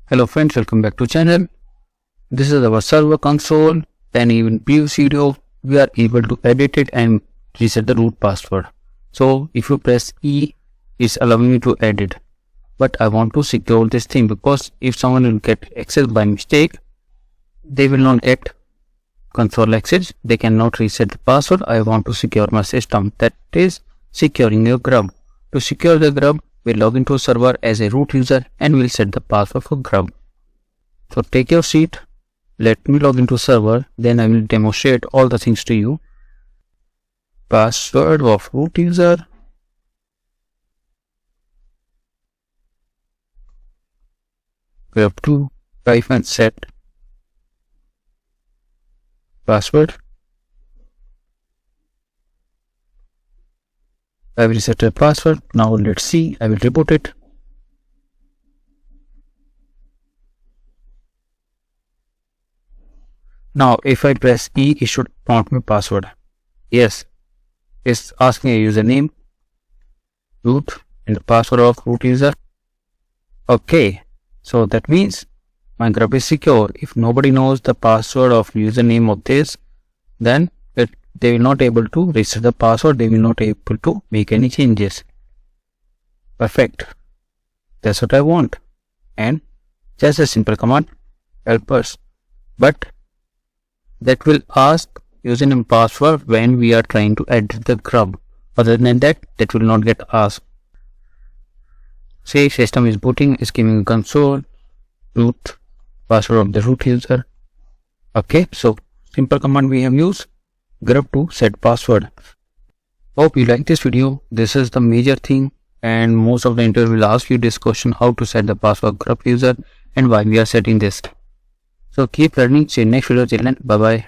Hello friends, welcome back to channel. This is our server console. Then even previous video we are able to edit it and reset the root password. So if you press E, it's allowing me to edit. But I want to secure this thing because if someone will get access by mistake, they will not get console access. They cannot reset the password. I want to secure my system. That is securing your Grub. To secure the Grub, we'll log into a server as a root user and we'll set the password for Grub. So take your seat, let me log into server, then I will demonstrate all the things to you. Password of root user. We have to type and set password. I will set a password. Now let's see. I will report it. Now if I press E, it should prompt me password. Yes, it's asking a username, root, and the password of root user. Okay, so that means my Grub is secure. If nobody knows the password of username of this, then they will not able to reset the password. They will not able to make any changes. Perfect. That's what I want. And just a simple command help us. But that will ask username and password when we are trying to edit the Grub. Other than that, that will not get asked. Say system is booting, is giving console, root, password of the root user. Okay, so simple command we have used. Grub to set password. Hope you like this video. This is the major thing, and most of the interview will ask you this question: how to set the password Grub user and why we are setting this. So keep learning. See you next video. Till then, bye bye.